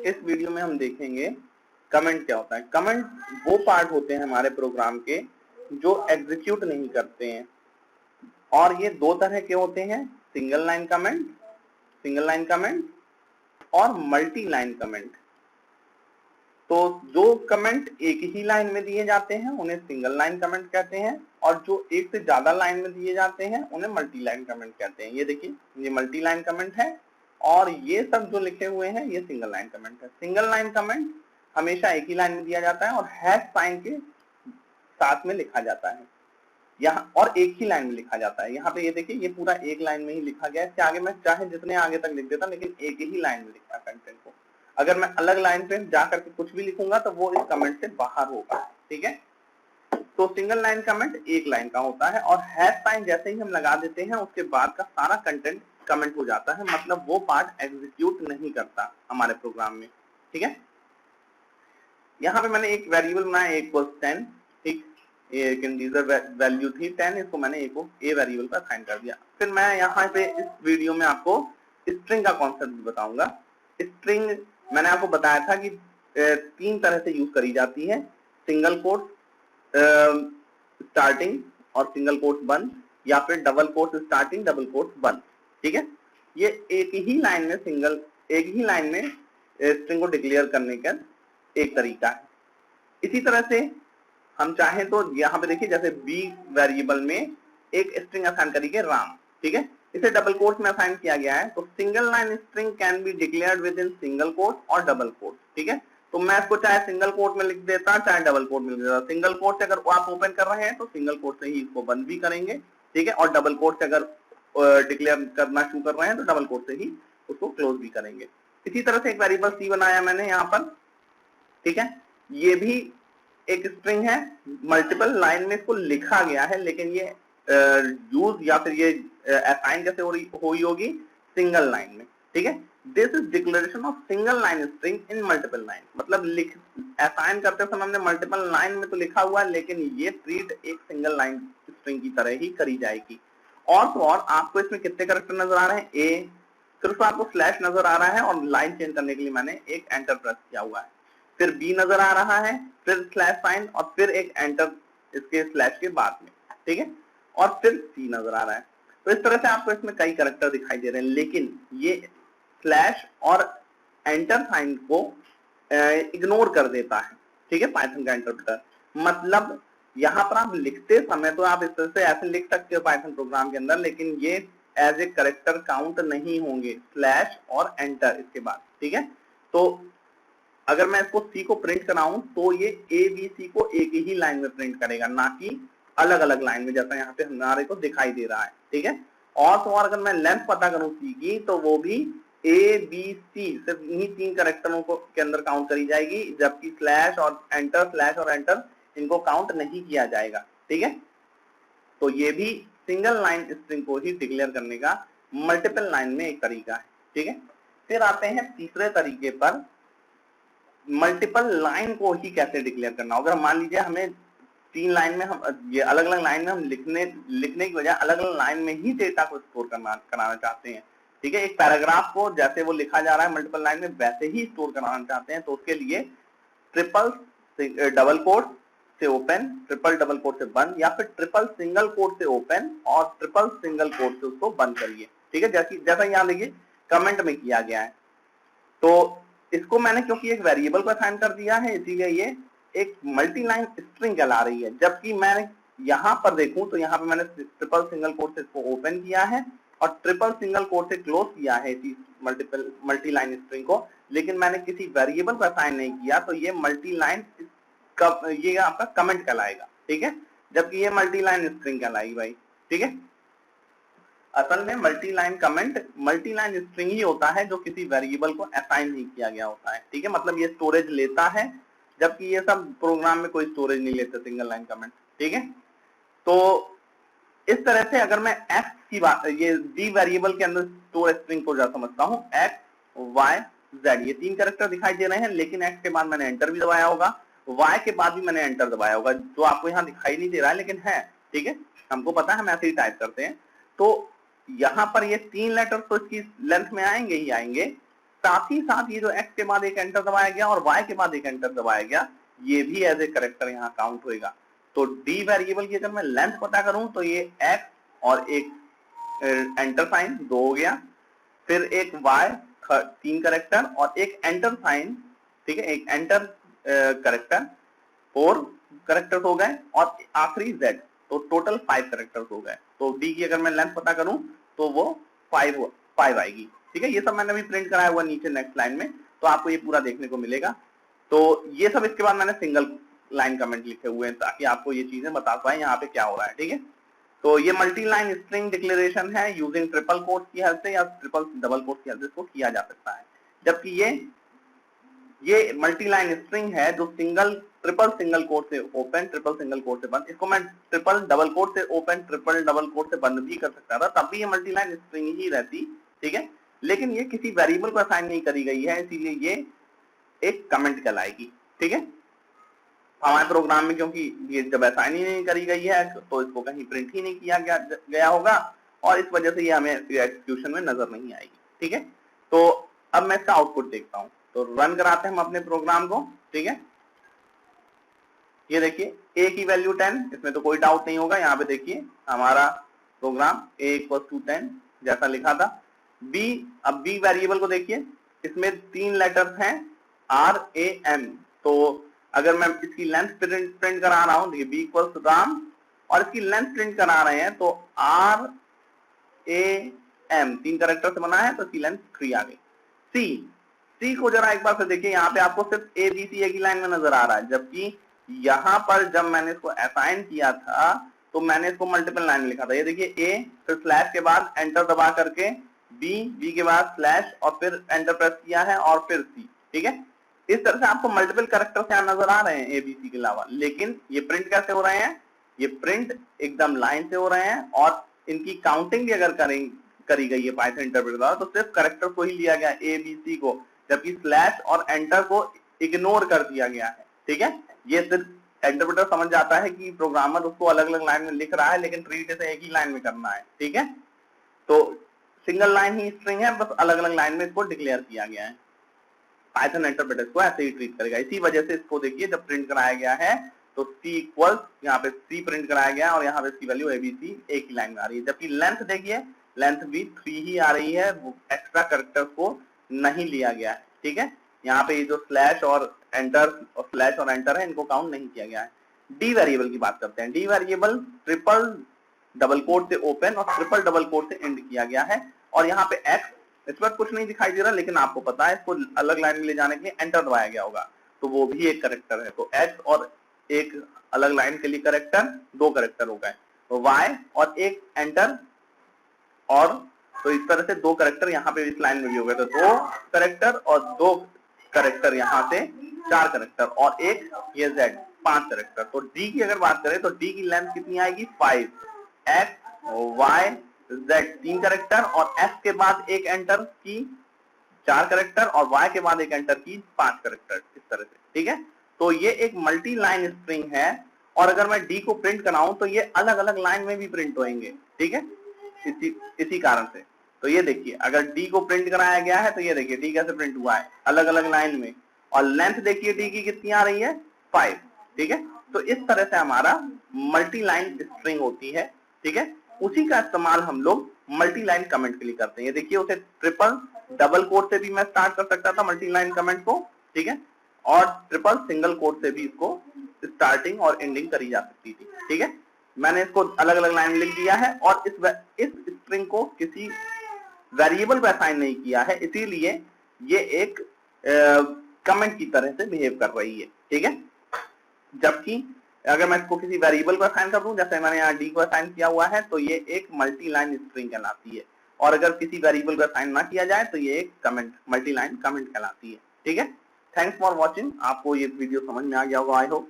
इस वीडियो में हम देखेंगे कमेंट क्या होता है। कमेंट वो पार्ट होते हैं हमारे प्रोग्राम के जो एग्जीक्यूट नहीं करते हैं, और ये दो तरह के होते हैं, सिंगल लाइन कमेंट और मल्टी लाइन कमेंट। तो जो कमेंट एक ही लाइन में दिए जाते हैं उन्हें सिंगल लाइन कमेंट कहते हैं, और जो एक से ज्यादा लाइन में दिए जाते हैं उन्हें मल्टी लाइन कमेंट कहते हैं। ये देखिए, ये मल्टी लाइन कमेंट है और ये सब जो लिखे हुए हैं ये सिंगल लाइन कमेंट है। सिंगल लाइन कमेंट हमेशा एक ही लाइन में दिया जाता है और हैश साइन के साथ में लिखा जाता है यहाँ, और एक ही लाइन में लिखा जाता है। यहाँ पे ये देखिए, ये पूरा एक लाइन में ही लिखा गया है। इसके आगे मैं चाहे जितने आगे तक लिख देता, लेकिन एक ही लाइन में लिखा कंटेंट को। अगर मैं अलग लाइन पे जाकर के कुछ भी लिखूंगा तो वो इस कमेंट से बाहर होगा। ठीक है, तो सिंगल लाइन कमेंट एक लाइन का होता है, और हैश साइन जैसे ही हम लगा देते हैं उसके बाद का सारा कंटेंट कमेंट हो जाता है, मतलब वो पार्ट एग्जीक्यूट नहीं करता हमारे प्रोग्राम में। ठीक है, यहाँ पे मैंने एक वेरिएबल बनाया a = 10। ठीक, एक इंटीजर वैल्यू थी 10, इसको मैंने ए वेरिएबल पर असाइन कर दिया। फिर मैं यहाँ पे इस वीडियो में आपको स्ट्रिंग का कॉन्सेप्ट बताऊंगा। स्ट्रिंग मैंने आपको बताया था कि तीन तरह से यूज करी जाती है, सिंगल कोट स्टार्टिंग और सिंगल कोट बंद, या फिर double quote starting double quote बंद। ठीक है, ये एक ही लाइन में स्ट्रिंग को डिक्लेयर करने का एक तरीका है। इसी तरह से हम चाहें तो यहाँ पे देखिए, जैसे बी वेरिएबल में एक स्ट्रिंग असाइन करेंगे राम। ठीक है, इसे डबल कोट में असाइन किया गया है। तो single line string can be declared with in single quote और डबल कोट। ठीक है, तो मैं इसको चाहे सिंगल कोट में लिख देता, चाहे डबल कोट में लिख देता। सिंगल कोट से अगर आप ओपन कर रहे हैं तो सिंगल कोट से ही इसको बंद भी करेंगे। ठीक है, और डबल कोट से अगर डिक्लेयर करना शुरू कर रहे हैं तो डबल कोट से ही उसको क्लोज भी करेंगे। इसी तरह से एक वेरिएबल सी बनाया मैंने यहाँ पर। ठीक है, ये भी एक स्ट्रिंग है, मल्टीपल लाइन में इसको लिखा गया है, लेकिन ये यूज या फिर ये असाइन कैसे हुई होगी, सिंगल लाइन में। ठीक है, this is declaration of single line string in multiple line. मतलब असाइन करते समय हमने मल्टीपल लाइन में तो लिखा हुआ है, लेकिन ये ट्रीट एक सिंगल लाइन स्ट्रिंग की तरह ही करी जाएगी। और तो और आपको इसमें कितने कैरेक्टर नजर आ रहे हैं, ए, फिर उसमें आपको स्लैश नजर आ रहा है, और लाइन चेंज करने के लिए मैंने एक एंटर प्रेस किया हुआ है। फिर बी नजर आ रहा है, फिर स्लैश साइन, और फिर एक एंटर इसके स्लैश के बाद में। ठीक है, और फिर सी नजर आ रहा है। तो इस तरह से आपको इसमें कई कैरेक्टर दिखाई दे रहे हैं, लेकिन ये स्लैश और एंटर साइन को इग्नोर कर देता है। ठीक है, पाइथन का इंटरप्रेटर। मतलब यहाँ पर आप लिखते समय तो आप इस तरह से ऐसे लिख सकते हो पाइथन प्रोग्राम के अंदर, लेकिन ये एज ए कैरेक्टर काउंट नहीं होंगे, स्लैश और एंटर इसके बाद। ठीक है, तो अगर मैं इसको सी को प्रिंट कराऊं तो ये ए बी सी को एक ही लाइन में प्रिंट करेगा, ना कि अलग अलग लाइन में, जैसा यहाँ पे हमारे को दिखाई दे रहा है। ठीक है, और तो और अगर मैं लेंथ पता करूं सी की, तो वो भी ए बी सी सिर्फ इन्हीं तीन कैरेक्टरों को के अंदर काउंट करी जाएगी, जबकि स्लैश और एंटर इनको काउंट नहीं किया जाएगा। ठीक है, तो ये भी सिंगल लाइन स्ट्रिंग को ही डिक्लेयर करने का मल्टीपल लाइन में एक तरीका है। ठीक है, फिर आते हैं तीसरे तरीके पर, मल्टीपल लाइन को ही कैसे डिक्लेयर करना। अगर मान लीजिए हमें तीन लाइन में, हम ये अलग अलग लाइन में हम लिखने की बजाय अलग अलग लाइन में ही डेटा को स्टोर कराना चाहते हैं। ठीक है, एक पैराग्राफ को जैसे वो लिखा जा रहा है मल्टीपल लाइन में वैसे ही स्टोर कराना चाहते हैं, तो उसके लिए ट्रिपल डबल कोट से ओपन, ट्रिपल डबल कोट से बंद, या फिर ट्रिपल सिंगल कोट से ओपन और ट्रिपल सिंगल कोट से उसको बंद करिए। ठीक है, जैसा यहाँ देखिए कमेंट में किया गया है। तो इसको मैंने क्योंकि एक वेरिएबल को असाइन कर दिया है, इसीलिए ये एक मल्टी लाइन स्ट्रिंग कहला रही है। जबकि मैंने यहाँ पर देखूं तो यहाँ पे मैंने ट्रिपल सिंगल कोट से इसको ओपन किया है और ट्रिपल सिंगल कोट से क्लोज किया है इसी मल्टी लाइन स्ट्रिंग को, लेकिन मैंने किसी वेरिएबल को असाइन नहीं किया, तो ये मल्टी लाइन ये आपका कमेंट कहलाएगा। ठीक है, जबकि ये मल्टी लाइन स्ट्रिंग कहलाएगी भाई। ठीक है, असल में multi line comment multi line string ही होता है जो किसी वेरिएबल को असाइन नहीं किया गया होता है। ठीक है, मतलब ये स्टोरेज लेता है, जबकि ये सब प्रोग्राम में कोई स्टोरेज नहीं लेते सिंगल लाइन कमेंट। ठीक है, तो इस तरह से अगर मैं एक्स की बात, ये डी वेरिएबल के अंदर स्टोर स्ट्रिंग को जब समझता हूँ, एक्स वाई जेड, ये तीन कैरेक्टर दिखाई दे रहे हैं, लेकिन एक्स के बाद मैंने एंटर भी दबाया होगा, वाई के बाद भी मैंने एंटर दबाया होगा, जो आपको यहाँ दिखाई नहीं दे रहा है लेकिन है। ठीक है, हमको पता है, हम ऐसे ही टाइप करते हैं। तो यहाँ पर ये तीन लेटर तो इसकी लेंथ में आएंगे ही आएंगे, साथ ही साथ ये जो x के बाद एक एंटर दबाया गया और y के बाद एक एंटर दबाया गया, ये भी एज ए करेक्टर यहाँ काउंट होएगा। तो d वेरिएबल की अगर मैं लेंथ पता करूं तो ये x और एक एंटर साइन 2 हो गया, फिर एक y 3 करेक्टर और एक एंटर साइन, ठीक है, एक एंटर करेक्टर 4 करेक्टर्स हो गए और आखिरी z, तो टोटल 5 करेक्टर्स हो गए। तो d की अगर मैं लेंथ पता करूं तो वो 5 आएगी। ठीक है, ये सब मैंने अभी प्रिंट कराया हुआ नीचे नेक्स्ट लाइन में, तो आपको ये पूरा देखने को मिलेगा। तो ये सब इसके बाद मैंने सिंगल लाइन कमेंट लिखे हुए हैं ताकि आपको ये चीजें बता पाए यहाँ पे क्या हो रहा है। ठीक है, तो ये मल्टी लाइन स्ट्रिंग डिक्लेरेशन है, यूजिंग ट्रिपल कोट्स की हेल्प से या ट्रिपल डबल कोट्स की हेल्प से इसको किया जा सकता है। जबकि ये मल्टी लाइन स्ट्रिंग है जो ट्रिपल सिंगल कोट से ओपन, ट्रिपल सिंगल कोट से बंद, इसको मैं ट्रिपल डबल कोट से ओपन, ट्रिपल डबल कोट से बंद भी कर सकता था, तब भी ये मल्टी लाइन स्ट्रिंग ही रहती। ठीक है, लेकिन ये किसी वेरिएबल को असाइन नहीं करी गई है, इसीलिए ये एक कमेंट कहलाएगी। ठीक है, हमारे प्रोग्राम में क्योंकि ये जब असाइन ही नहीं करी गई है तो इसको कहीं प्रिंट ही नहीं किया गया होगा और इस वजह से ये हमें एग्जीक्यूशन में नजर नहीं आएगी। ठीक है, तो अब मैं इसका आउटपुट देखता हूं, तो रन कराते हैं हम अपने प्रोग्राम को। ठीक है, ये देखिए a की वैल्यू 10, इसमें तो कोई डाउट नहीं होगा। यहाँ पे देखिए हमारा प्रोग्राम a = 10 जैसा लिखा था। b, अब b वेरिएबल को देखिए, इसमें 3 लेटर्स हैं RAM, तो अगर मैं इसकी लेंथ प्रिंट करा रहा हूं, देखिए b = राम और इसकी लेंथ प्रिंट करा रहे हैं तो RAM 3 कैरेक्टर से बना है तो इसकी लेंथ 3 आ गई। C को जरा एक बार से देखिए, यहाँ पे आपको सिर्फ ABC एक ही लाइन में नजर आ रहा है, जबकि यहाँ पर जब मैंने इसको असाइन किया था तो मैंने इसको मल्टीपल लाइन में लिखा था। ये देखिए A, फिर स्लैश के बाद एंटर दबा करके B के बाद स्लैश और फिर एंटर प्रेस किया है और फिर C। ठीक है, इस तरह से आपको मल्टीपल कैरेक्टर्स यहाँ नजर आ रहे हैं ABC के अलावा, लेकिन ये प्रिंट कैसे हो रहे हैं? ये प्रिंट एकदम लाइन से हो रहे हैं और इनकी काउंटिंग भी अगर करी गई है पाइथन इंटरप्रेटर द्वारा तो सिर्फ कैरेक्टर को ही लिया गया ABC को, जबकि स्लैश और एंटर को इग्नोर कर दिया गया है। ठीक है, ये सिर्फ इंटरप्रेटर समझ जाता है कि प्रोग्रामर उसको अलग अलग लाइन में लिख रहा है, लेकिन ट्रीट इसे एक ही लाइन में करना है। ठीक है, तो सिंगल लाइन ही स्ट्रिंग है, बस अलग अलग लाइन में इसको डिक्लेयर किया गया है। पाइथन इंटरप्रेटर को ऐसे ही ट्रीट करेगा। इसी वजह से इसको देखिए जब प्रिंट कराया गया है तो C इक्वल्स, यहाँ पे C प्रिंट कराया गया और यहाँ पे इसकी वैल्यू ABC एक ही लाइन में आ रही है, जबकि लेंथ देखिए, लेंथ भी 3 ही आ रही है, वो एक्स्ट्रा कैरेक्टर को नहीं लिया गया है। ठीक है, यहाँ पे ये जो स्लैश और एंटर है इनको काउंट नहीं किया गया है। डी वेरिएबल की बात करते हैं। D variable triple double quote से ओपन और ट्रिपल डबल कोट से एंड किया गया है और यहाँ पे एक्स इस पर कुछ नहीं दिखाई दे रहा, लेकिन आपको पता है इसको अलग लाइन में ले जाने के लिए एंटर दबाया गया होगा, तो वो भी एक करेक्टर है। तो एक्स और एक अलग लाइन के लिए करेक्टर, 2 करेक्टर हो गए। तो वाई और एक एंटर, और तो इस तरह से 2 करेक्टर यहाँ पे इस लाइन में भी हो गए, तो 2 करेक्टर और 2 करेक्टर यहाँ से 4 करेक्टर और एक ये z 5 करेक्टर। तो d की अगर बात करें तो d की लेंथ कितनी आएगी 5, x y z 3 करेक्टर और x के बाद एक एंटर की 4 करेक्टर और y के बाद एक एंटर की 5 करेक्टर, इस तरह से। ठीक है, तो ये एक मल्टी लाइन स्ट्रिंग है और अगर मैं d को प्रिंट कराऊं तो ये अलग अलग लाइन में भी प्रिंट होंगे। ठीक है, इसी कारण से। तो ये देखिए अगर d को प्रिंट कराया गया है तो ये देखिए d कैसे प्रिंट हुआ है, अलग अलग लाइन में, और लेंथ देखिए d की कितनी आ रही है 5। ठीक है, तो इस तरह से हमारा मल्टी लाइन स्ट्रिंग होती है। ठीक है, उसी का इस्तेमाल हम लोग मल्टी लाइन कमेंट के लिए करते हैं। ये देखिए उसे ट्रिपल डबल कोट से भी मैं स्टार्ट कर सकता था मल्टी लाइन कमेंट को। ठीक है, और ट्रिपल सिंगल कोट से भी इसको स्टार्टिंग और एंडिंग करी जा सकती थी। ठीक है, मैंने इसको अलग अलग लाइन लिख दिया है और इस स्ट्रिंग को किसी वेरिएबल पे असाइन नहीं किया है, इसीलिए ये एक कमेंट की तरह से बिहेव कर रही है। ठीक है, जबकि अगर मैं इसको किसी वेरिएबल पर असाइन कर दूं, जैसे मैंने यहाँ डी को असाइन किया हुआ है, तो ये एक मल्टी लाइन स्ट्रिंग कहलाती है, और अगर किसी वेरिएबल पर असाइन ना किया जाए तो ये एक कमेंट, मल्टी लाइन कमेंट कहलाती है। ठीक है, थैंक्स फॉर वॉचिंग। आपको ये वीडियो समझ में आ गया होगा आई होप।